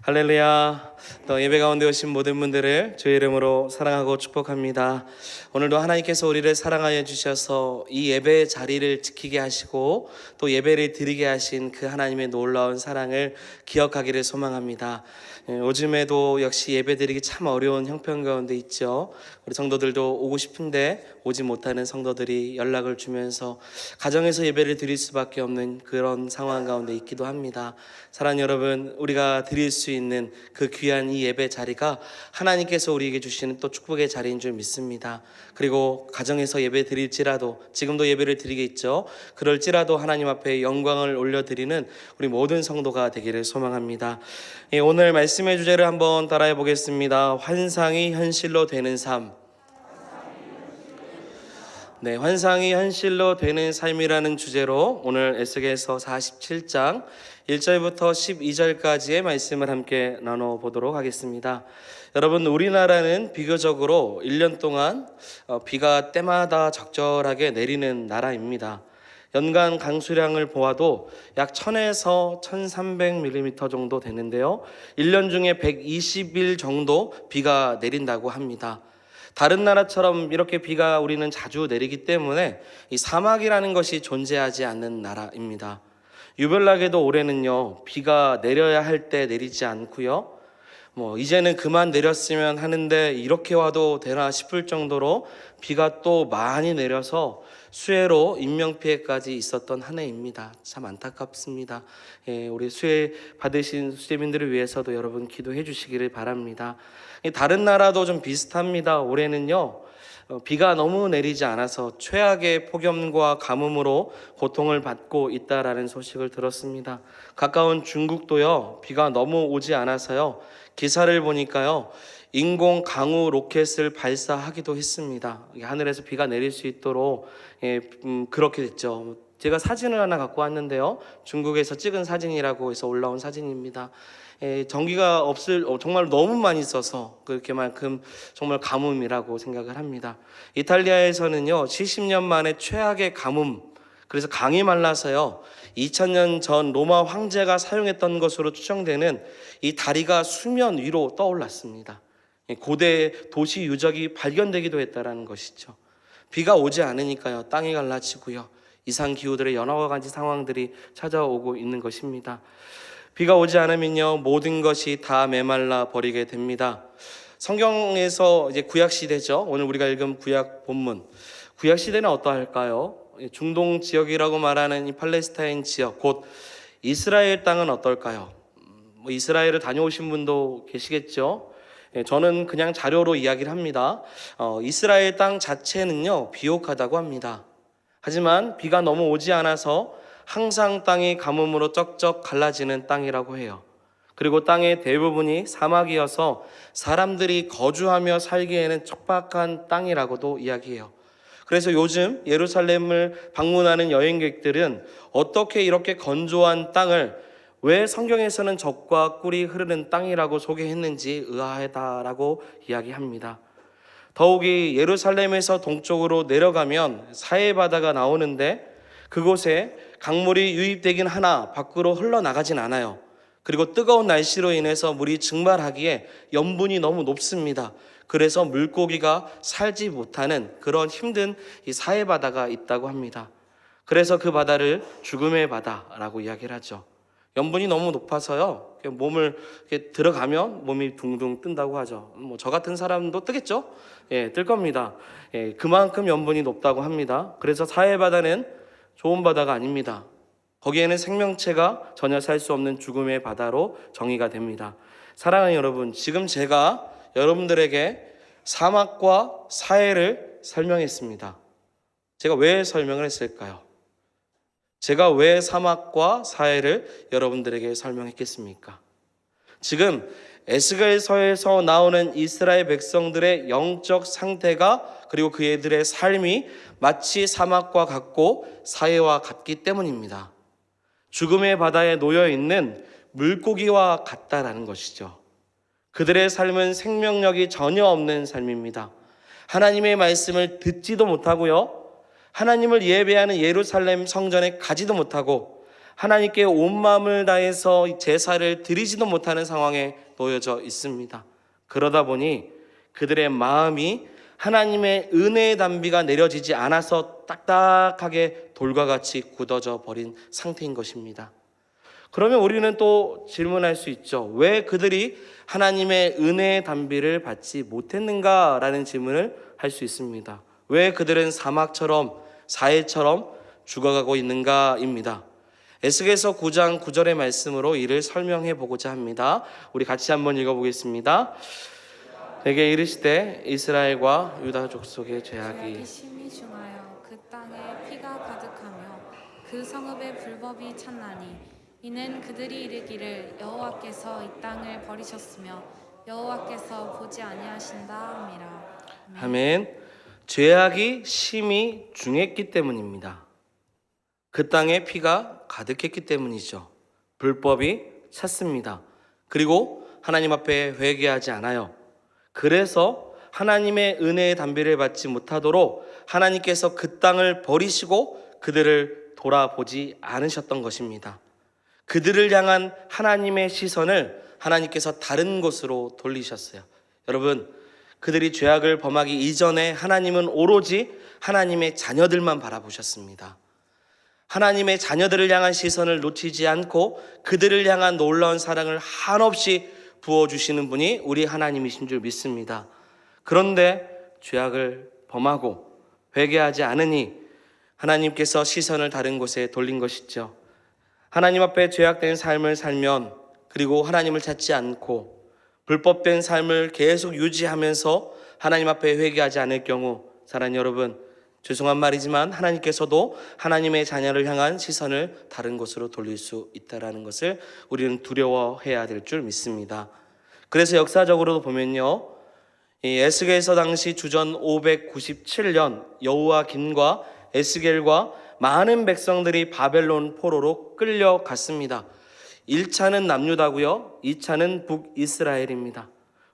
할렐루야. 또 예배 가운데 오신 모든 분들을 주의 이름으로 사랑하고 축복합니다. 오늘도 하나님께서 우리를 사랑하여 주셔서 이 예배의 자리를 지키게 하시고 또 예배를 드리게 하신 그 하나님의 놀라운 사랑을 기억하기를 소망합니다. 요즘에도 역시 예배 드리기 참 어려운 형편 가운데 있죠. 우리 성도들도 오고 싶은데 오지 못하는 성도들이 연락을 주면서 가정에서 예배를 드릴 수밖에 없는 그런 상황 가운데 있기도 합니다. 사랑하는 여러분, 우리가 드릴 수 있는 그 귀한 이 예배 자리가 하나님께서 우리에게 주시는 또 축복의 자리인 줄 믿습니다. 그리고 가정에서 예배 드릴지라도, 지금도 예배를 드리겠죠. 그럴지라도 하나님 앞에 영광을 올려드리는 우리 모든 성도가 되기를 소망합니다. 오늘 말씀의 주제를 한번 따라해 보겠습니다. 환상이 현실로 되는 삶. 네, 환상이 현실로 되는 삶이라는 주제로 오늘 에스겔서 47장 1절부터 12절까지의 말씀을 함께 나눠보도록 하겠습니다. 여러분, 우리나라는 비교적으로 1년 동안 비가 때마다 적절하게 내리는 나라입니다. 연간 강수량을 보아도 약 1000에서 1300mm 정도 되는데요, 1년 중에 120일 정도 비가 내린다고 합니다. 다른 나라처럼 이렇게 비가 우리는 자주 내리기 때문에 이 사막이라는 것이 존재하지 않는 나라입니다. 유별나게도 올해는요, 비가 내려야 할 때 내리지 않고요, 이제는 그만 내렸으면 하는데 이렇게 와도 되나 싶을 정도로 비가 또 많이 내려서 수해로 인명피해까지 있었던 한 해입니다. 참 안타깝습니다. 우리 수해 받으신 수재민들을 위해서도 여러분 기도해 주시기를 바랍니다. 다른 나라도 좀 비슷합니다. 올해는요, 비가 너무 내리지 않아서 최악의 폭염과 가뭄으로 고통을 받고 있다라는 소식을 들었습니다. 가까운 중국도요, 비가 너무 오지 않아서요, 기사를 보니까요, 인공 강우 로켓을 발사하기도 했습니다. 하늘에서 비가 내릴 수 있도록 그렇게 됐죠. 제가 사진을 하나 갖고 왔는데요, 중국에서 찍은 사진이라고 해서 올라온 사진입니다. 전기가 정말 너무 많이 있어서 그렇게만큼 정말 가뭄이라고 생각을 합니다. 이탈리아에서는요, 70년 만에 최악의 가뭄, 그래서 강이 말라서요, 2000년 전 로마 황제가 사용했던 것으로 추정되는 이 다리가 수면 위로 떠올랐습니다. 고대 도시 유적이 발견되기도 했다는 것이죠. 비가 오지 않으니까요, 땅이 갈라지고요, 이상기후들의 여러 가지 상황들이 찾아오고 있는 것입니다. 비가 오지 않으면요, 모든 것이 다 메말라 버리게 됩니다. 성경에서 이제 구약 시대죠. 오늘 우리가 읽은 구약 본문. 구약 시대는 어떠할까요? 중동 지역이라고 말하는 이 팔레스타인 지역, 곧 이스라엘 땅은 어떨까요? 이스라엘을 다녀오신 분도 계시겠죠. 저는 그냥 자료로 이야기를 합니다. 이스라엘 땅 자체는요, 비옥하다고 합니다. 하지만 비가 너무 오지 않아서 항상 땅이 가뭄으로 쩍쩍 갈라지는 땅이라고 해요. 그리고 땅의 대부분이 사막이어서 사람들이 거주하며 살기에는 척박한 땅이라고도 이야기해요. 그래서 요즘 예루살렘을 방문하는 여행객들은 어떻게 이렇게 건조한 땅을 왜 성경에서는 젖과 꿀이 흐르는 땅이라고 소개했는지 의아하다라고 이야기합니다. 더욱이 예루살렘에서 동쪽으로 내려가면 사해바다가 나오는데 그곳에 강물이 유입되긴 하나 밖으로 흘러나가진 않아요. 그리고 뜨거운 날씨로 인해서 물이 증발하기에 염분이 너무 높습니다. 그래서 물고기가 살지 못하는 그런 힘든 이 사해바다가 있다고 합니다. 그래서 그 바다를 죽음의 바다라고 이야기를 하죠. 염분이 너무 높아서요, 몸을 이렇게 들어가면 몸이 둥둥 뜬다고 하죠. 저 같은 사람도 뜨겠죠? 뜰 겁니다. 그만큼 염분이 높다고 합니다. 그래서 사해바다는 좋은 바다가 아닙니다. 거기에는 생명체가 전혀 살 수 없는 죽음의 바다로 정의가 됩니다. 사랑하는 여러분, 지금 제가 여러분들에게 사막과 사해를 설명했습니다. 제가 왜 설명을 했을까요? 제가 왜 사막과 사해를 여러분들에게 설명했겠습니까? 지금 에스겔서에서 나오는 이스라엘 백성들의 영적 상태가, 그리고 그들의 삶이 마치 사막과 같고 사해와 같기 때문입니다. 죽음의 바다에 놓여 있는 물고기와 같다라는 것이죠. 그들의 삶은 생명력이 전혀 없는 삶입니다. 하나님의 말씀을 듣지도 못하고요, 하나님을 예배하는 예루살렘 성전에 가지도 못하고 하나님께 온 마음을 다해서 제사를 드리지도 못하는 상황에 놓여져 있습니다. 그러다 보니 그들의 마음이 하나님의 은혜의 단비가 내려지지 않아서 딱딱하게 돌과 같이 굳어져 버린 상태인 것입니다. 그러면 우리는 또 질문할 수 있죠. 왜 그들이 하나님의 은혜의 단비를 받지 못했는가라는 질문을 할 수 있습니다. 왜 그들은 사막처럼 사해처럼 죽어가고 있는가입니다. 에스겔서 9장 9절의 말씀으로 이를 설명해 보고자 합니다. 우리 같이 한번 읽어보겠습니다. 내게 이르시되 이스라엘과 유다 족속의 죄악이 심히 중하여 그 땅에 피가 가득하며 그 성읍에 불법이 찼나니 이는 그들이 이르기를 여호와께서 이 땅을 버리셨으며 여호와께서 보지 아니하신다 함이라. 아멘. 죄악이 심히 중했기 때문입니다. 그 땅에 피가 가득했기 때문이죠. 불법이 찼습니다. 그리고 하나님 앞에 회개하지 않아요. 그래서 하나님의 은혜의 단비를 받지 못하도록 하나님께서 그 땅을 버리시고 그들을 돌아보지 않으셨던 것입니다. 그들을 향한 하나님의 시선을 하나님께서 다른 곳으로 돌리셨어요. 여러분, 그들이 죄악을 범하기 이전에 하나님은 오로지 하나님의 자녀들만 바라보셨습니다. 하나님의 자녀들을 향한 시선을 놓치지 않고 그들을 향한 놀라운 사랑을 한없이 부어주시는 분이 우리 하나님이신 줄 믿습니다. 그런데 죄악을 범하고 회개하지 않으니 하나님께서 시선을 다른 곳에 돌린 것이죠. 하나님 앞에 죄악된 삶을 살면, 그리고 하나님을 찾지 않고 불법된 삶을 계속 유지하면서 하나님 앞에 회개하지 않을 경우, 사랑하는 여러분, 죄송한 말이지만 하나님께서도 하나님의 자녀를 향한 시선을 다른 곳으로 돌릴 수 있다는 것을 우리는 두려워해야 될 줄 믿습니다. 그래서 역사적으로도 보면요, 이 에스겔서 당시 주전 597년 여호야김과 에스겔과 많은 백성들이 바벨론 포로로 끌려갔습니다. 1차는 남유다고요, 2차는 북이스라엘입니다.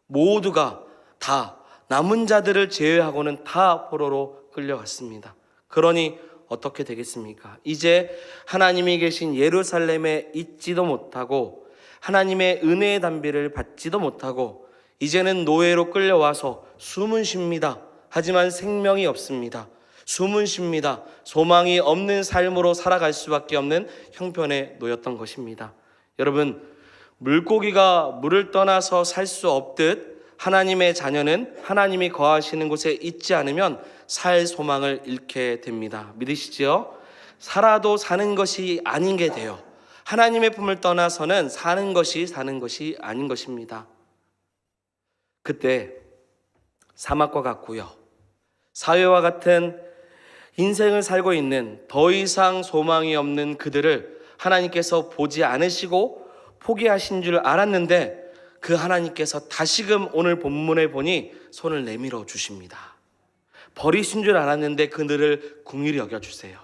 모두가 다 남은 자들을 제외하고는 다 포로로 끌려갔습니다. 그러니 어떻게 되겠습니까? 이제 하나님이 계신 예루살렘에 있지도 못하고 하나님의 은혜의 단비를 받지도 못하고 이제는 노예로 끌려와서 숨은 쉽니다. 하지만 생명이 없습니다. 숨은 쉽니다. 소망이 없는 삶으로 살아갈 수밖에 없는 형편에 놓였던 것입니다. 여러분, 물고기가 물을 떠나서 살 수 없듯 하나님의 자녀는 하나님이 거하시는 곳에 있지 않으면 살 소망을 잃게 됩니다. 믿으시죠? 살아도 사는 것이 아닌 게 돼요. 하나님의 품을 떠나서는 사는 것이 아닌 것입니다. 그때 사막과 같고요, 사회와 같은 인생을 살고 있는 더 이상 소망이 없는 그들을 하나님께서 보지 않으시고 포기하신 줄 알았는데, 그 하나님께서 다시금 오늘 본문에 보니 손을 내밀어 주십니다. 버리신 줄 알았는데 그들을 긍휼히 여겨주세요.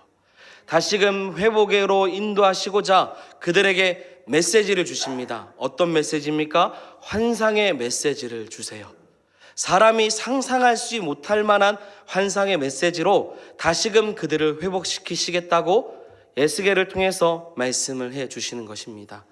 다시금 회복으로 인도하시고자 그들에게 메시지를 주십니다. 어떤 메시지입니까? 환상의 메시지를 주세요. 사람이 상상하지 못할 만한 환상의 메시지로 다시금 그들을 회복시키시겠다고 에스겔을 통해서 말씀을 해 주시는 것입니다.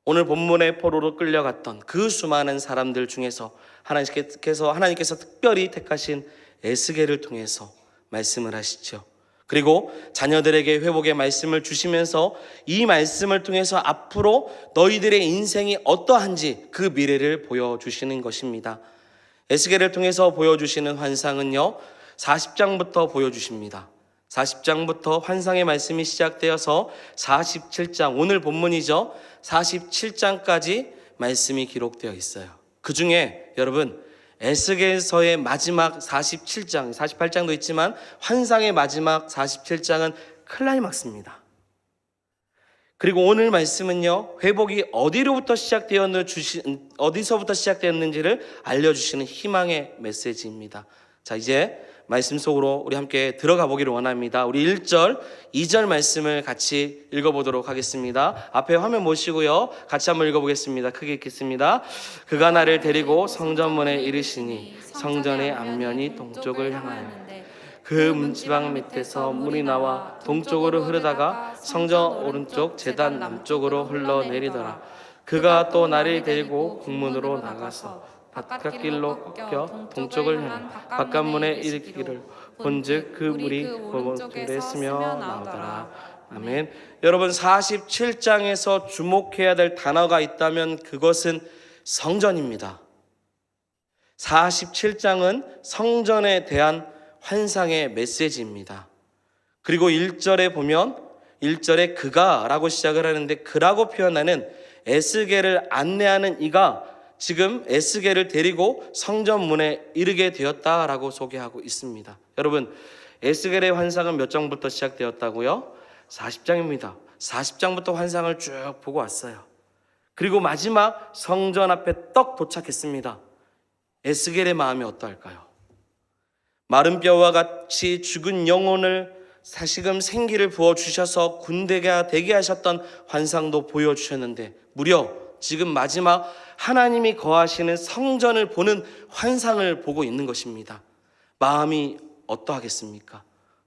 오늘 본문의 포로로 끌려갔던 그 수많은 사람들 중에서 하나님께서 특별히 택하신 에스겔을 통해서 말씀을 하시죠. 그리고 자녀들에게 회복의 말씀을 주시면서 이 말씀을 통해서 앞으로 너희들의 인생이 어떠한지 그 미래를 보여주시는 것입니다. 에스겔을 통해서 보여주시는 환상은요, 40장부터 보여주십니다. 40장부터 환상의 말씀이 시작되어서 47장, 오늘 본문이죠, 47장까지 말씀이 기록되어 있어요. 그 중에 여러분, 에스겔서의 마지막 47장, 48장도 있지만 환상의 마지막 47장은 클라이막스입니다. 그리고 오늘 말씀은요, 회복이 어디서부터 시작되었는지를 알려주시는 희망의 메시지입니다. 자, 이제 말씀 속으로 우리 함께 들어가 보기를 원합니다. 우리 1절, 2절 말씀을 같이 읽어보도록 하겠습니다. 앞에 화면 모시고요, 같이 한번 읽어보겠습니다. 크게 읽겠습니다. 그가 나를 데리고 성전문에 이르시니 성전의 앞면이 동쪽을 향하여 그 문지방 밑에서 물이 나와 동쪽으로 흐르다가 성전 오른쪽 제단 남쪽으로 흘러내리더라. 그가 또 나를 데리고 궁문으로 나가서 바깥길로 꺾여 동쪽을 향한 바깥문에 이르기를 본즉 그 물이 오른쪽에 스며 나오더라. 아멘. 여러분 47장에서 주목해야 될 단어가 있다면 그것은 성전입니다. 47장은 성전에 대한 환상의 메시지입니다. 그리고 1절에 보면 1절에 그가 라고 시작을 하는데 그라고 표현하는 에스겔을 안내하는 이가 지금 에스겔을 데리고 성전 문에 이르게 되었다라고 소개하고 있습니다. 여러분 에스겔의 환상은 몇 장부터 시작되었다고요? 40장입니다. 40장부터 환상을 쭉 보고 왔어요. 그리고 마지막 성전 앞에 떡 도착했습니다. 에스겔의 마음이 어떠할까요? 마른 뼈와 같이 죽은 영혼을 다시금 생기를 부어주셔서 군대가 되게 하셨던 환상도 보여주셨는데 무려 지금 마지막 하나님이 거하시는 성전을 보는 환상을 보고 있는 것입니다. 마음이 어떠하겠습니까?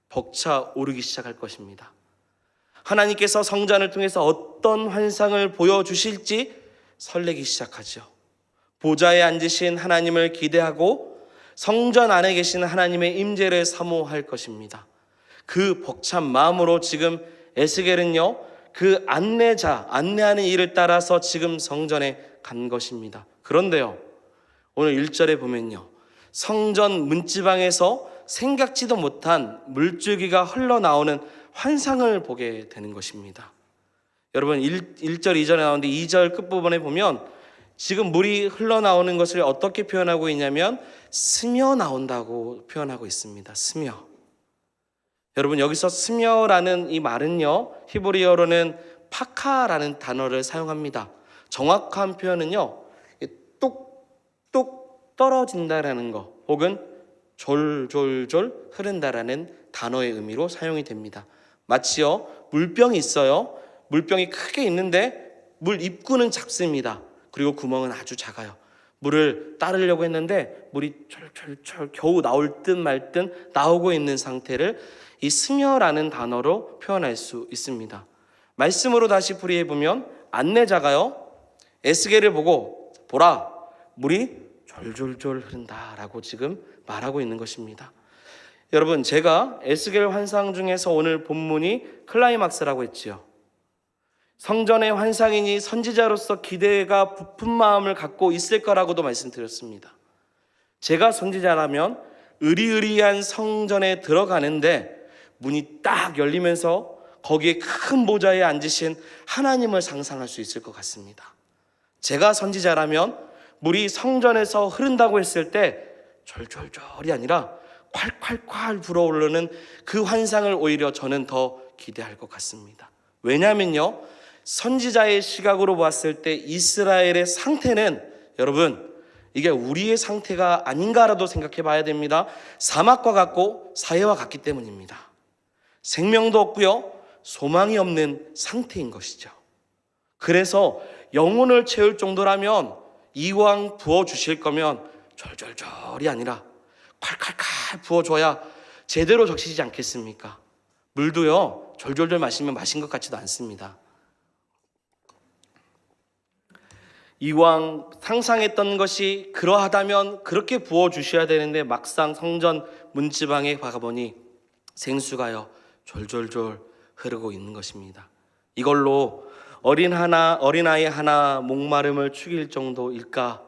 벅차오르기 시작할 것입니다. 하나님께서 성전을 통해서 어떤 환상을 보여주실지 설레기 시작하죠. 보좌에 앉으신 하나님을 기대하고 성전 안에 계신 하나님의 임재를 사모할 것입니다. 그 벅찬 마음으로 지금 에스겔은요 그 안내하는 일을 따라서 지금 성전에 간 것입니다. 그런데요 오늘 1절에 보면요 성전 문지방에서 생각지도 못한 물줄기가 흘러나오는 환상을 보게 되는 것입니다. 여러분 1절 2절에 나오는데 2절 끝부분에 보면 지금 물이 흘러나오는 것을 어떻게 표현하고 있냐면 스며 나온다고 표현하고 있습니다. 스며. 여러분 여기서 스며라는 이 말은요 히브리어로는 파카라는 단어를 사용합니다. 정확한 표현은요 뚝뚝 떨어진다라는 거 혹은 졸졸졸 흐른다라는 단어의 의미로 사용이 됩니다. 마치요 물병이 있어요. 물병이 크게 있는데 물 입구는 작습니다. 그리고 구멍은 아주 작아요. 물을 따르려고 했는데 물이 철철철 겨우 나올 듯 말 듯 나오고 있는 상태를 이 스며라는 단어로 표현할 수 있습니다. 말씀으로 다시 풀이해보면 안내자가요 에스겔을 보고 보라 물이 졸졸졸 흐른다라고 지금 말하고 있는 것입니다. 여러분 제가 에스겔 환상 중에서 오늘 본문이 클라이막스라고 했지요. 성전의 환상이니 선지자로서 기대가 부푼 마음을 갖고 있을 거라고도 말씀드렸습니다. 제가 선지자라면 으리으리한 성전에 들어가는데 문이 딱 열리면서 거기에 큰 보좌에 앉으신 하나님을 상상할 수 있을 것 같습니다. 제가 선지자라면 물이 성전에서 흐른다고 했을 때 졸졸졸이 아니라 콸콸콸 불어오르는 그 환상을 오히려 저는 더 기대할 것 같습니다. 왜냐하면요 선지자의 시각으로 봤을 때 이스라엘의 상태는 여러분 이게 우리의 상태가 아닌가라도 생각해 봐야 됩니다. 사막과 같고 사해와 같기 때문입니다. 생명도 없고요 소망이 없는 상태인 것이죠. 그래서 영혼을 채울 정도라면 이왕 부어주실 거면 졸졸졸이 아니라 콸콸콸 부어줘야 제대로 적시지 않겠습니까? 물도요 졸졸졸 마시면 마신 것 같지도 않습니다. 이왕 상상했던 것이 그러하다면 그렇게 부어주셔야 되는데 막상 성전 문지방에 가보니 생수가요 졸졸졸 흐르고 있는 것입니다. 이걸로 어린아이 하나 목마름을 죽일 정도일까?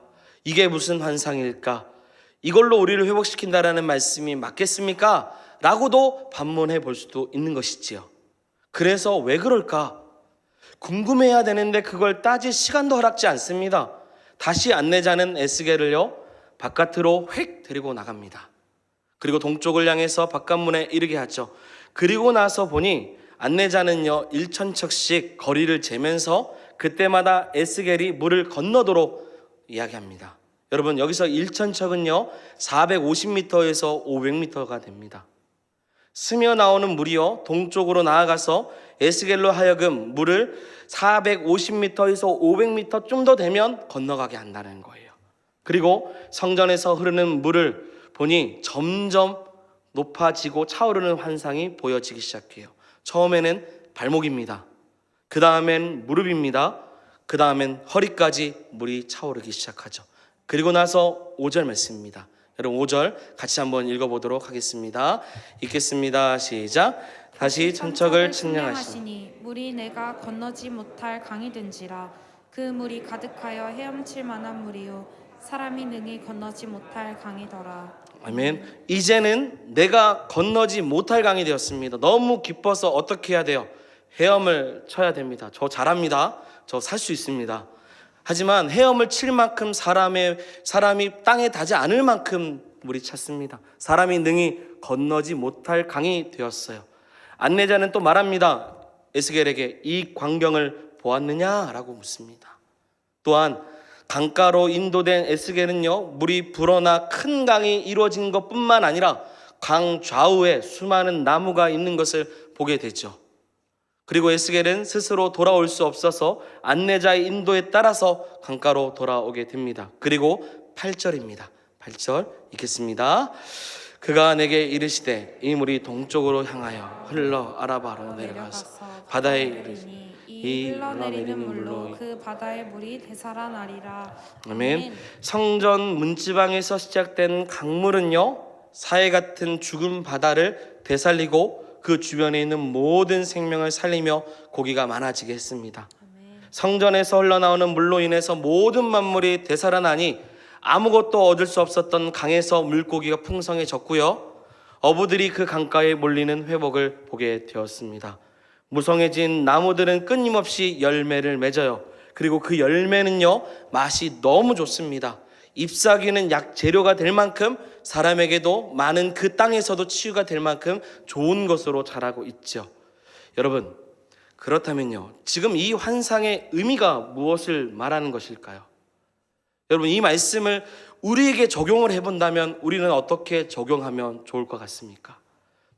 이게 무슨 환상일까? 이걸로 우리를 회복시킨다라는 말씀이 맞겠습니까? 라고도 반문해 볼 수도 있는 것이지요. 그래서 왜 그럴까? 궁금해야 되는데 그걸 따질 시간도 허락지 않습니다. 다시 안내자는 에스겔을요 바깥으로 휙 데리고 나갑니다. 그리고 동쪽을 향해서 바깥문에 이르게 하죠. 그리고 나서 보니 안내자는요 1,000척씩 거리를 재면서 그때마다 에스겔이 물을 건너도록 이야기합니다. 여러분 여기서 1,000척은요 450m에서 500m가 됩니다. 스며 나오는 물이요 동쪽으로 나아가서 에스겔로 하여금 물을 450m에서 500m 좀 더 되면 건너가게 한다는 거예요. 그리고 성전에서 흐르는 물을 보니 점점 높아지고 차오르는 환상이 보여지기 시작해요. 처음에는 발목입니다. 그 다음엔 무릎입니다. 그 다음엔 허리까지 물이 차오르기 시작하죠. 그리고 나서 5절 말씀입니다. 여러분 5절 같이 한번 읽어보도록 하겠습니다. 읽겠습니다. 시작. 다시 천척을 측량하시니 물이 내가 건너지 못할 강이 된지라. 그 물이 가득하여 헤엄칠 만한 물이요 사람이 능히 건너지 못할 강이더라. 아멘. 이제는 내가 건너지 못할 강이 되었습니다. 너무 기뻐서 어떻게 해야 돼요? 헤엄을 쳐야 됩니다. 저 잘합니다. 저 살 수 있습니다. 하지만 헤엄을 칠 만큼 사람이 땅에 닿지 않을 만큼 물이 찼습니다. 사람이 능히 건너지 못할 강이 되었어요. 안내자는 또 말합니다. 에스겔에게 이 광경을 보았느냐라고 묻습니다. 또한 강가로 인도된 에스겔은요, 물이 불어나 큰 강이 이루어진 것뿐만 아니라 강 좌우에 수많은 나무가 있는 것을 보게 되죠. 그리고 에스겔은 스스로 돌아올 수 없어서 안내자의 인도에 따라서 강가로 돌아오게 됩니다. 그리고 8절입니다. 8절 읽겠습니다. 그가 내게 이르시되 이 물이 동쪽으로 향하여 흘러 아라바로 내려가서 바다에 이르시니 이 흘러내리는 물로 그 바다의 물이 되살아나리라. 아멘. 성전 문지방에서 시작된 강물은요, 사해 같은 죽은 바다를 되살리고 그 주변에 있는 모든 생명을 살리며 고기가 많아지게 했습니다. 성전에서 흘러나오는 물로 인해서 모든 만물이 되살아나니 아무것도 얻을 수 없었던 강에서 물고기가 풍성해졌고요, 어부들이 그 강가에 몰리는 회복을 보게 되었습니다. 무성해진 나무들은 끊임없이 열매를 맺어요. 그리고 그 열매는요, 맛이 너무 좋습니다. 잎사귀는 약 재료가 될 만큼 사람에게도 많은 그 땅에서도 치유가 될 만큼 좋은 것으로 자라고 있죠. 여러분, 그렇다면요, 지금 이 환상의 의미가 무엇을 말하는 것일까요? 여러분, 이 말씀을 우리에게 적용을 해본다면 우리는 어떻게 적용하면 좋을 것 같습니까?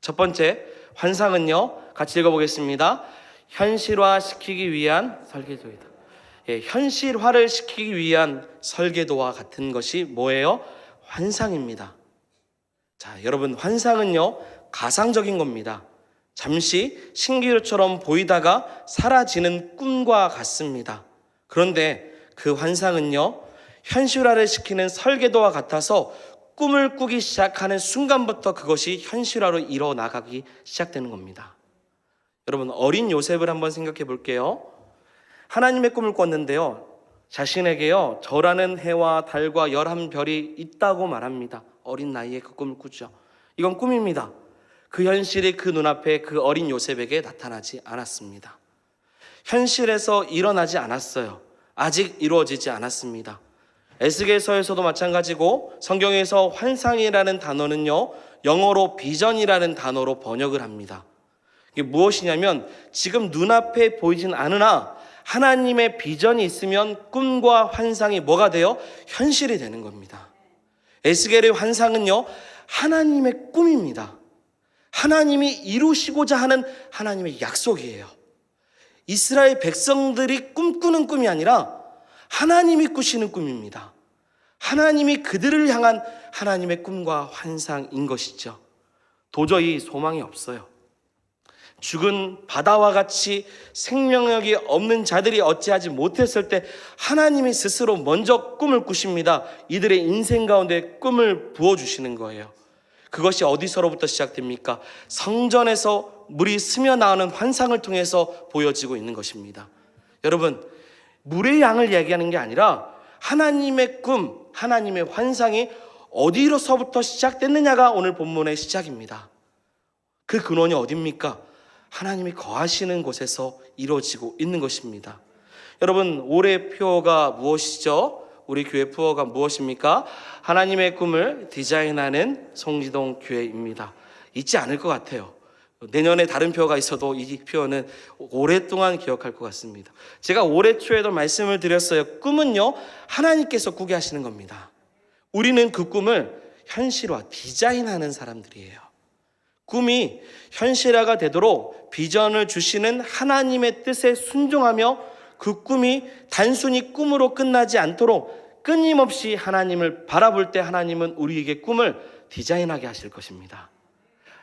첫 번째, 환상은요, 같이 읽어보겠습니다. 현실화시키기 위한 설계도이다. 현실화를 시키기 위한 설계도와 같은 것이 뭐예요? 환상입니다. 자, 여러분, 환상은요, 가상적인 겁니다. 잠시 신기루처럼 보이다가 사라지는 꿈과 같습니다. 그런데 그 환상은요, 현실화를 시키는 설계도와 같아서 꿈을 꾸기 시작하는 순간부터 그것이 현실화로 일어나가기 시작되는 겁니다. 여러분, 어린 요셉을 한번 생각해 볼게요. 하나님의 꿈을 꿨는데요, 자신에게요, 저라는 해와 달과 11별이 있다고 말합니다. 어린 나이에 그 꿈을 꾸죠. 이건 꿈입니다. 그 현실이 그 눈앞에 그 어린 요셉에게 나타나지 않았습니다. 현실에서 일어나지 않았어요. 아직 이루어지지 않았습니다. 에스겔서에서도 마찬가지고, 성경에서 환상이라는 단어는요, 영어로 비전이라는 단어로 번역을 합니다. 이게 무엇이냐면, 지금 눈앞에 보이진 않으나 하나님의 비전이 있으면 꿈과 환상이 뭐가 돼요? 현실이 되는 겁니다. 에스겔의 환상은요, 하나님의 꿈입니다. 하나님이 이루시고자 하는 하나님의 약속이에요. 이스라엘 백성들이 꿈꾸는 꿈이 아니라 하나님이 꾸시는 꿈입니다. 하나님이 그들을 향한 하나님의 꿈과 환상인 것이죠. 도저히 소망이 없어요. 죽은 바다와 같이 생명력이 없는 자들이 어찌하지 못했을 때 하나님이 스스로 먼저 꿈을 꾸십니다. 이들의 인생 가운데 꿈을 부어주시는 거예요. 그것이 어디서로부터 시작됩니까? 성전에서 물이 스며나오는 환상을 통해서 보여지고 있는 것입니다. 여러분, 물의 양을 얘기하는 게 아니라 하나님의 꿈, 하나님의 환상이 어디로서부터 시작됐느냐가 오늘 본문의 시작입니다. 그 근원이 어디입니까? 하나님이 거하시는 곳에서 이루어지고 있는 것입니다. 여러분, 올해 표어가 무엇이죠? 우리 교회 표어가 무엇입니까? 하나님의 꿈을 디자인하는 송지동 교회입니다. 잊지 않을 것 같아요. 내년에 다른 표어가 있어도 이 표어는 오랫동안 기억할 것 같습니다. 제가 올해 초에도 말씀을 드렸어요. 꿈은요, 하나님께서 꾸게 하시는 겁니다. 우리는 그 꿈을 현실화, 디자인하는 사람들이에요. 꿈이 현실화가 되도록 비전을 주시는 하나님의 뜻에 순종하며 그 꿈이 단순히 꿈으로 끝나지 않도록 끊임없이 하나님을 바라볼 때 하나님은 우리에게 꿈을 디자인하게 하실 것입니다.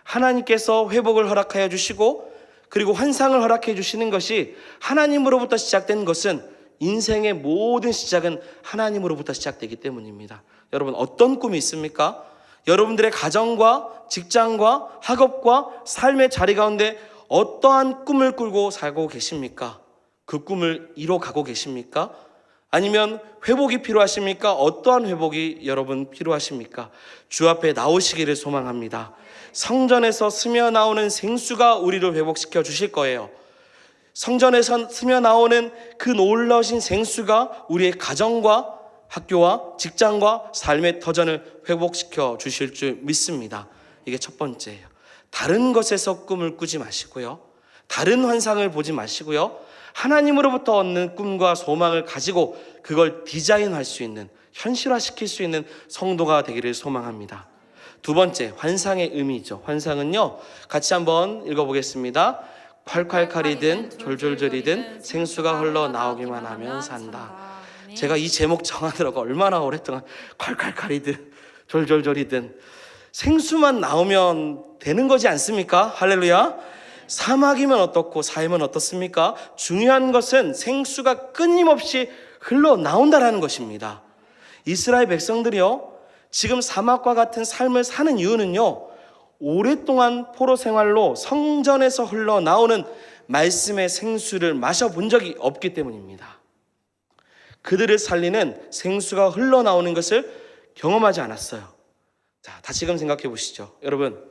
하나님께서 회복을 허락하여 주시고 그리고 환상을 허락해 주시는 것이 하나님으로부터 시작된 것은 인생의 모든 시작은 하나님으로부터 시작되기 때문입니다. 여러분, 어떤 꿈이 있습니까? 여러분들의 가정과 직장과 학업과 삶의 자리 가운데 어떠한 꿈을 꾸고 살고 계십니까? 그 꿈을 이뤄가고 계십니까? 아니면 회복이 필요하십니까? 어떠한 회복이 여러분 필요하십니까? 주 앞에 나오시기를 소망합니다. 성전에서 스며 나오는 생수가 우리를 회복시켜 주실 거예요. 성전에서 스며 나오는 그 놀라우신 생수가 우리의 가정과 학교와 직장과 삶의 터전을 회복시켜 주실 줄 믿습니다. 이게 첫 번째예요. 다른 것에서 꿈을 꾸지 마시고요. 다른 환상을 보지 마시고요. 하나님으로부터 얻는 꿈과 소망을 가지고 그걸 디자인할 수 있는, 현실화시킬 수 있는 성도가 되기를 소망합니다. 두 번째, 환상의 의미죠. 환상은요, 같이 한번 읽어보겠습니다. 콸콸칼이든 졸졸졸이든 생수가 흘러나오기만 하면 산다. 제가 이 제목 정하느라고 얼마나 오랫동안 콸콸칼이든 졸졸졸이든 생수만 나오면 되는 거지 않습니까? 할렐루야. 사막이면 어떻고 사이면 어떻습니까? 중요한 것은 생수가 끊임없이 흘러나온다라는 것입니다. 이스라엘 백성들이요, 지금 사막과 같은 삶을 사는 이유는요, 오랫동안 포로 생활로 성전에서 흘러나오는 말씀의 생수를 마셔본 적이 없기 때문입니다. 그들을 살리는 생수가 흘러나오는 것을 경험하지 않았어요. 자, 다시금 생각해 보시죠. 여러분,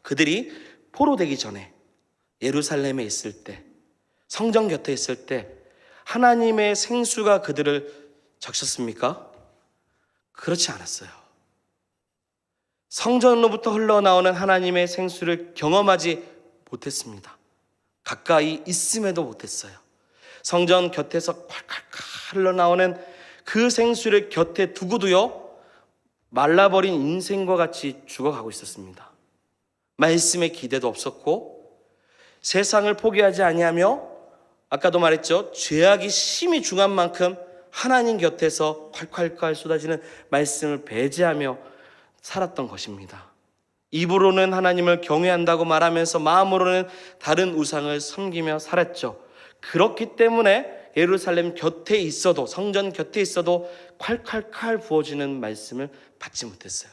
그들이 포로 되기 전에 예루살렘에 있을 때, 성전 곁에 있을 때 하나님의 생수가 그들을 적셨습니까? 그렇지 않았어요. 성전으로부터 흘러나오는 하나님의 생수를 경험하지 못했습니다. 가까이 있음에도 못했어요. 성전 곁에서 콸콸콸 흘러나오는 그 생수를 곁에 두고도요, 말라버린 인생과 같이 죽어가고 있었습니다. 말씀에 기대도 없었고 세상을 포기하지 아니하며, 아까도 말했죠, 죄악이 심히 중한 만큼 하나님 곁에서 콸콸콸 쏟아지는 말씀을 배제하며 살았던 것입니다. 입으로는 하나님을 경외한다고 말하면서 마음으로는 다른 우상을 섬기며 살았죠. 그렇기 때문에 예루살렘 곁에 있어도, 성전 곁에 있어도 콸콸콸 부어지는 말씀을 받지 못했어요.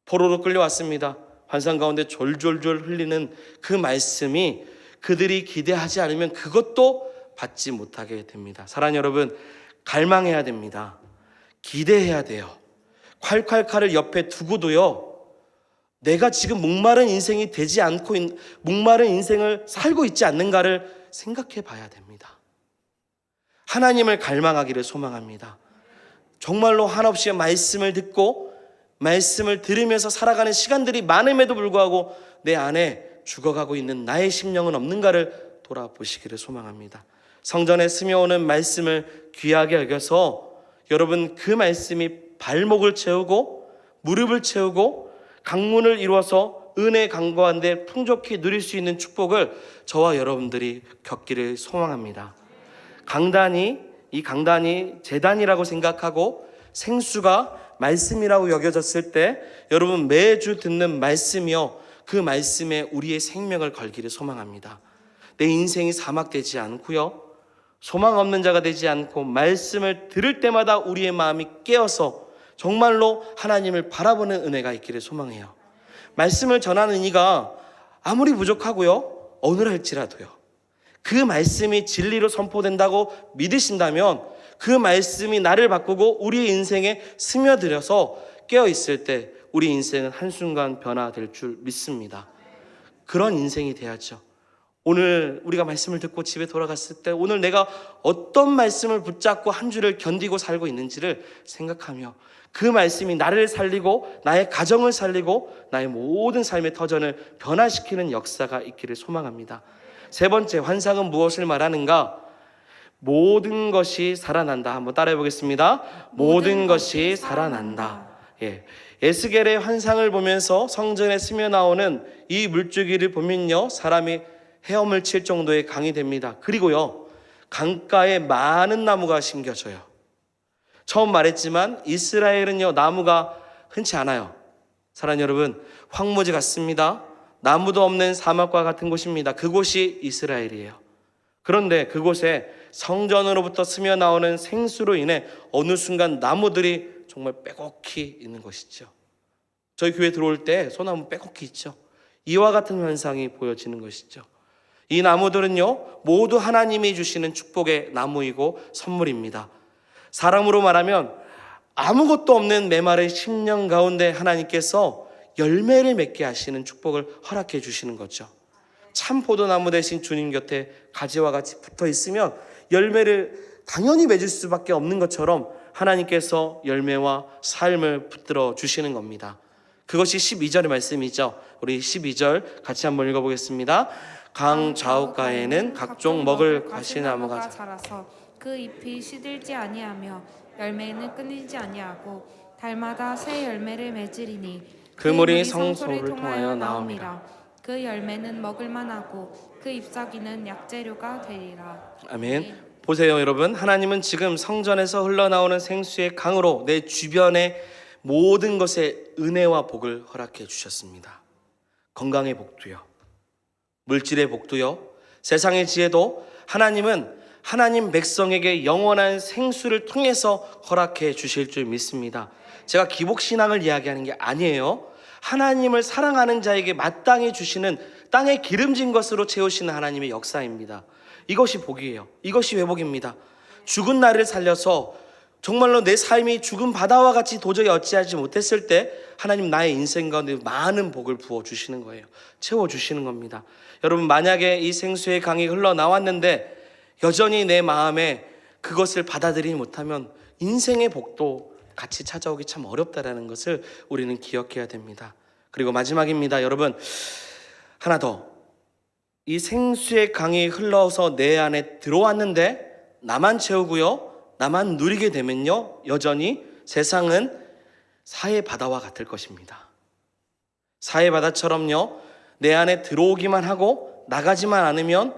포로로 끌려왔습니다. 환상 가운데 졸졸졸 흘리는 그 말씀이 그들이 기대하지 않으면 그것도 받지 못하게 됩니다. 사랑하는 여러분, 갈망해야 됩니다. 기대해야 돼요. 콸콸콸을 옆에 두고도요, 내가 지금 목마른 인생이 되지 않고 목마른 인생을 살고 있지 않는가를 생각해 봐야 됩니다. 하나님을 갈망하기를 소망합니다. 정말로 한없이 말씀을 듣고 말씀을 들으면서 살아가는 시간들이 많음에도 불구하고 내 안에 죽어가고 있는 나의 심령은 없는가를 돌아보시기를 소망합니다. 성전에 스며오는 말씀을 귀하게 여겨서 여러분, 그 말씀이 발목을 채우고 무릎을 채우고 강문을 이루어서 은혜 강구한데 풍족히 누릴 수 있는 축복을 저와 여러분들이 겪기를 소망합니다. 이 강단이 제단이라고 생각하고 생수가 말씀이라고 여겨졌을 때 여러분, 매주 듣는 말씀이요, 그 말씀에 우리의 생명을 걸기를 소망합니다. 내 인생이 사막되지 않고요, 소망 없는 자가 되지 않고 말씀을 들을 때마다 우리의 마음이 깨어서 정말로 하나님을 바라보는 은혜가 있기를 소망해요. 말씀을 전하는 이가 아무리 부족하고요, 어눌할지라도요, 그 말씀이 진리로 선포된다고 믿으신다면 그 말씀이 나를 바꾸고 우리의 인생에 스며들어서 깨어있을 때 우리 인생은 한순간 변화될 줄 믿습니다. 그런 인생이 돼야죠. 오늘 우리가 말씀을 듣고 집에 돌아갔을 때 오늘 내가 어떤 말씀을 붙잡고 한 주를 견디고 살고 있는지를 생각하며 그 말씀이 나를 살리고 나의 가정을 살리고 나의 모든 삶의 터전을 변화시키는 역사가 있기를 소망합니다. 세 번째, 환상은 무엇을 말하는가? 모든 것이 살아난다. 한번 따라해 보겠습니다. 모든 것이 살아난다. 에스겔의 환상을 보면서 성전에 스며 나오는 이 물줄기를 보면요, 사람이 헤엄을 칠 정도의 강이 됩니다. 그리고요, 강가에 많은 나무가 심겨져요. 처음 말했지만 이스라엘은요, 나무가 흔치 않아요. 사랑하는 여러분, 황무지 같습니다. 나무도 없는 사막과 같은 곳입니다. 그곳이 이스라엘이에요. 그런데 그곳에 성전으로부터 스며 나오는 생수로 인해 어느 순간 나무들이 정말 빼곡히 있는 것이죠. 저희 교회 들어올 때 소나무 빼곡히 있죠. 이와 같은 현상이 보여지는 것이죠. 이 나무들은요, 모두 하나님이 주시는 축복의 나무이고 선물입니다. 사람으로 말하면 아무것도 없는 메마른 심령 가운데 하나님께서 열매를 맺게 하시는 축복을 허락해 주시는 거죠. 참 포도나무 대신 주님 곁에 가지와 같이 붙어 있으면 열매를 당연히 맺을 수밖에 없는 것처럼 하나님께서 열매와 삶을 붙들어 주시는 겁니다. 그것이 12절의 말씀이죠. 우리 12절 같이 한번 읽어보겠습니다. 강 좌우가에는 각종 먹을 가시나무가 자라서 그 잎이 시들지 아니하며 열매는 끊이지 아니하고 달마다 새 열매를 맺으리니 그 물이 성소를 통하여 나옵니다. 그 열매는 먹을만하고 그 잎사귀는 약재료가 되리라. 아멘. 보세요 여러분, 하나님은 지금 성전에서 흘러나오는 생수의 강으로 내 주변의 모든 것에 은혜와 복을 허락해 주셨습니다. 건강의 복도요, 물질의 복도요, 세상의 지혜도 하나님은 하나님 백성에게 영원한 생수를 통해서 허락해 주실 줄 믿습니다. 제가 기복신앙을 이야기하는 게 아니에요. 하나님을 사랑하는 자에게 마땅히 주시는 땅에 기름진 것으로 채우시는 하나님의 역사입니다. 이것이 복이에요. 이것이 회복입니다. 죽은 나를 살려서 정말로 내 삶이 죽은 바다와 같이 도저히 어찌하지 못했을 때 하나님 나의 인생 가운데 많은 복을 부어주시는 거예요. 채워주시는 겁니다. 여러분, 만약에 이 생수의 강이 흘러나왔는데 여전히 내 마음에 그것을 받아들이지 못하면 인생의 복도 같이 찾아오기 참 어렵다라는 것을 우리는 기억해야 됩니다. 그리고 마지막입니다. 여러분, 하나 더. 이 생수의 강이 흘러서 내 안에 들어왔는데 나만 채우고요, 나만 누리게 되면요, 여전히 세상은 사해 바다와 같을 것입니다. 사해 바다처럼요, 내 안에 들어오기만 하고 나가지만 않으면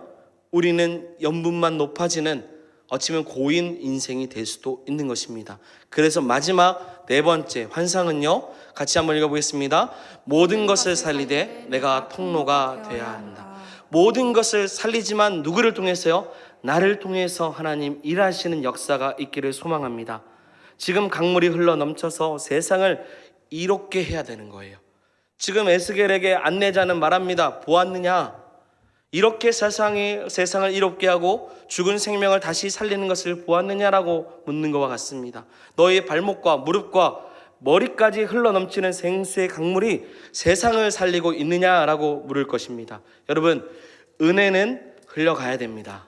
우리는 연분만 높아지는 어찌면 고인 인생이 될 수도 있는 것입니다. 그래서 마지막 네 번째 환상은요, 같이 한번 읽어보겠습니다. 모든 것을 살리되 내가 통로가 되어야 한다. 모든 것을 살리지만 누구를 통해서요? 나를 통해서 하나님 일하시는 역사가 있기를 소망합니다. 지금 강물이 흘러 넘쳐서 세상을 이롭게 해야 되는 거예요. 지금 에스겔에게 안내자는 말합니다. 보았느냐? 이렇게 세상을 이롭게 하고 죽은 생명을 다시 살리는 것을 보았느냐라고 묻는 것과 같습니다. 너의 발목과 무릎과 머리까지 흘러넘치는 생수의 강물이 세상을 살리고 있느냐라고 물을 것입니다. 여러분, 은혜는 흘러가야 됩니다.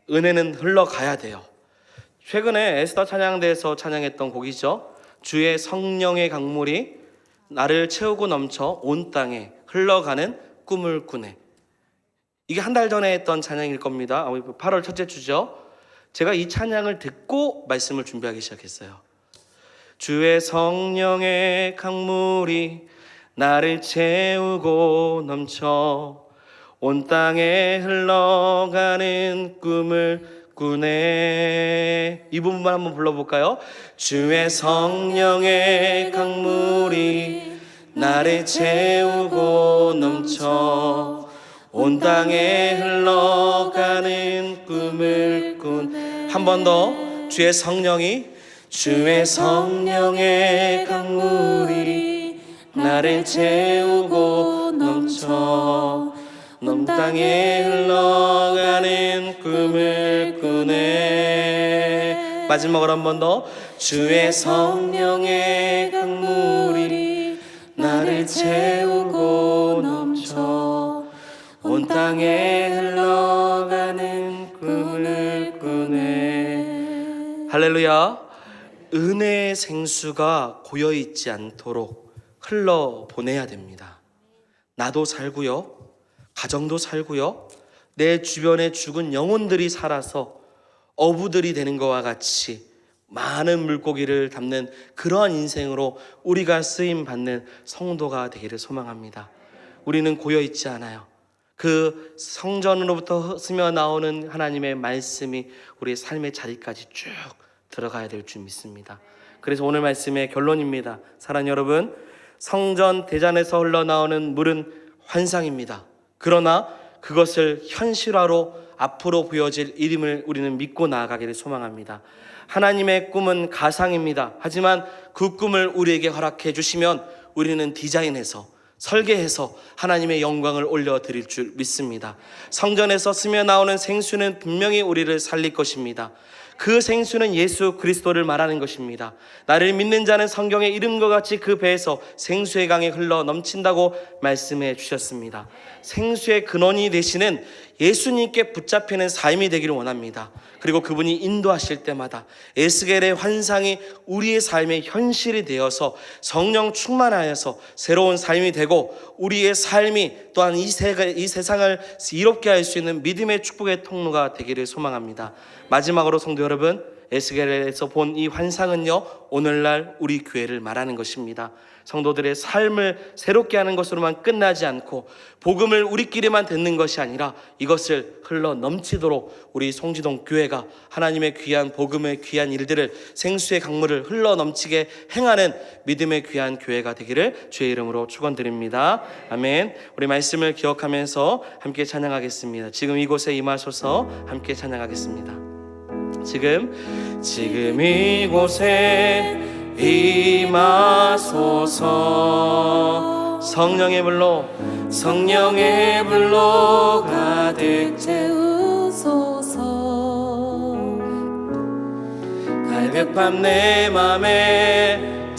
은혜는 흘러가야 돼요. 최근에 에스더 찬양대에서 찬양했던 곡이죠. 주의 성령의 강물이 나를 채우고 넘쳐 온 땅에 흘러가는 꿈을 꾸네. 이게 한 달 전에 했던 찬양일 겁니다. 8월 첫째 주죠. 제가 이 찬양을 듣고 말씀을 준비하기 시작했어요. 주의 성령의 강물이 나를 채우고 넘쳐 온 땅에 흘러가는 꿈을 꾸네. 이 부분만 한번 불러볼까요? 주의 성령의 강물이 나를 채우고 넘쳐 온 땅에 흘러가는 꿈을 꾸네. 한 번 더. 주의 성령의 강물이 나를 채우고 넘쳐 온 땅에 흘러가는 꿈을 꾸네. 마지막으로 한 번 더. 주의 성령의 강물이 나를 채우고 넘쳐 온 땅에 흘러가는 꿈을 꾸네. 할렐루야. 은혜의 생수가 고여있지 않도록 흘러보내야 됩니다. 나도 살고요, 가정도 살고요, 내 주변에 죽은 영혼들이 살아서 어부들이 되는 것과 같이 많은 물고기를 담는 그러한 인생으로 우리가 쓰임받는 성도가 되기를 소망합니다. 우리는 고여있지 않아요. 그 성전으로부터 스며 나오는 하나님의 말씀이 우리의 삶의 자리까지 쭉 들어가야 될 줄 믿습니다. 그래서 오늘 말씀의 결론입니다. 사랑하는 여러분, 성전 대잔에서 흘러나오는 물은 환상입니다. 그러나 그것을 현실화로 앞으로 보여질 이름을 우리는 믿고 나아가기를 소망합니다. 하나님의 꿈은 가상입니다. 하지만 그 꿈을 우리에게 허락해 주시면 우리는 디자인해서 설계해서 하나님의 영광을 올려드릴 줄 믿습니다. 성전에서 스며 나오는 생수는 분명히 우리를 살릴 것입니다. 그 생수는 예수 그리스도를 말하는 것입니다. 나를 믿는 자는 성경의 이름과 같이 그 배에서 생수의 강이 흘러 넘친다고 말씀해 주셨습니다. 생수의 근원이 되시는 예수님께 붙잡히는 삶이 되기를 원합니다. 그리고 그분이 인도하실 때마다 에스겔의 환상이 우리의 삶의 현실이 되어서 성령 충만하여서 새로운 삶이 되고 우리의 삶이 또한 이 세상을 이롭게 할 수 있는 믿음의 축복의 통로가 되기를 소망합니다. 마지막으로 성도 여러분, 에스겔에서 본 이 환상은요, 오늘날 우리 교회를 말하는 것입니다. 성도들의 삶을 새롭게 하는 것으로만 끝나지 않고 복음을 우리끼리만 듣는 것이 아니라 이것을 흘러 넘치도록 우리 송지동 교회가 하나님의 귀한 복음의 귀한 일들을 생수의 강물을 흘러 넘치게 행하는 믿음의 귀한 교회가 되기를 주의 이름으로 축원드립니다. 아멘. 우리 말씀을 기억하면서 함께 찬양하겠습니다. 지금 이곳에 임하소서. 함께 찬양하겠습니다. 지금 이곳에 임하소서. 성령의 불로 가득 채우소서. 갈급함 내 맘에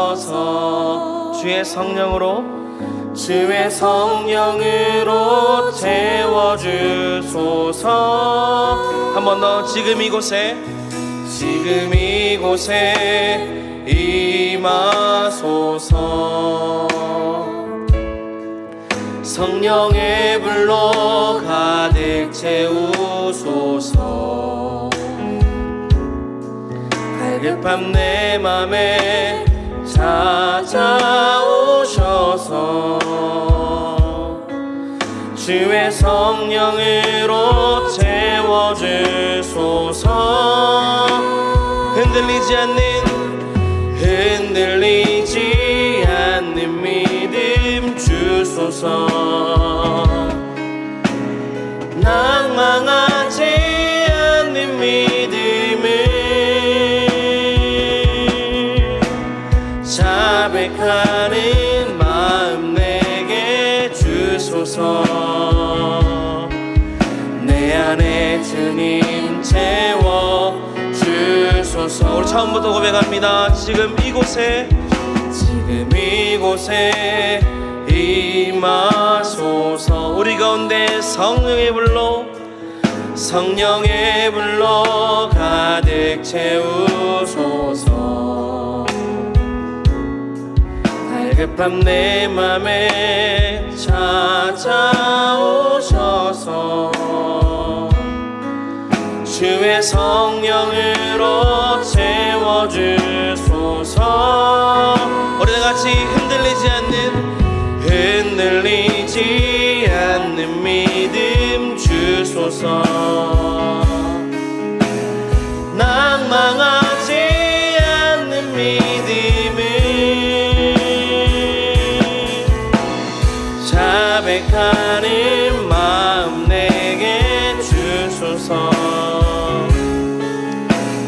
찾아오셔서 주의 성령으로 채워주소서. 한 번 더. 지금 이곳에 임하소서. 성령의 불로 가득 채우소서. 갈급함 내 맘에 찾아오셔서 주의 성령으로 채워주소서. 흔들리지 않는 믿음 주소서. 낭망하지 않는 믿음을 자백하는 마음 내게 주소서. 내 안에 주님 채워주소서. 우리 처음부터 고백합니다. 지금 이곳에 임하소서. 우리 가운데 성령의 불로 가득 채우소서. 갈급함 내 맘에 찾아오셔서 주의 성령으로 채워주소서. 우리 다같이 흔들리지 않는 믿음 주소서. 낭망하지 않는 믿음을 자백하는 마음 내게 주소서.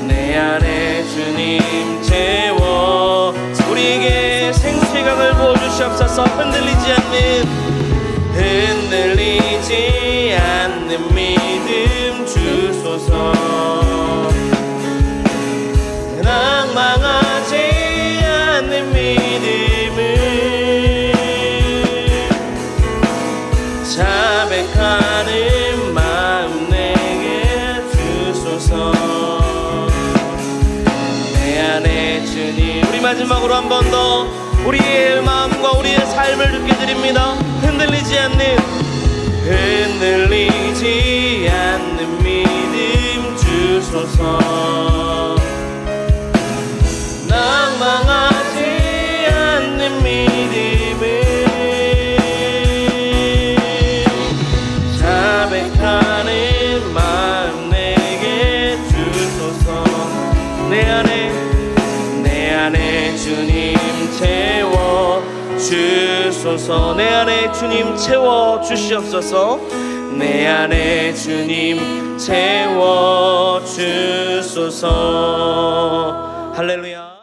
내 안에 주님 채워 우리에게 생수의 강을 부어주시옵소서. 흔들리지 않는 믿음 주소서. 낭망하지 않는 믿음을 자백하는 마음 내게 주소서. 내 안에 주님. 우리 마지막으로 한 번 더 우리의 마음과 우리의 삶을 주께 드립니다. 흔들리지 않는 믿음 주소서. 낭망하지 않는 믿음을 자백하는 마음 내게 주소서. 내 안에 안에 주님 채워 주소서. 내 안에 주님 채워 주시옵소서. 내 안에 주님 채워 주소서. 할렐루야.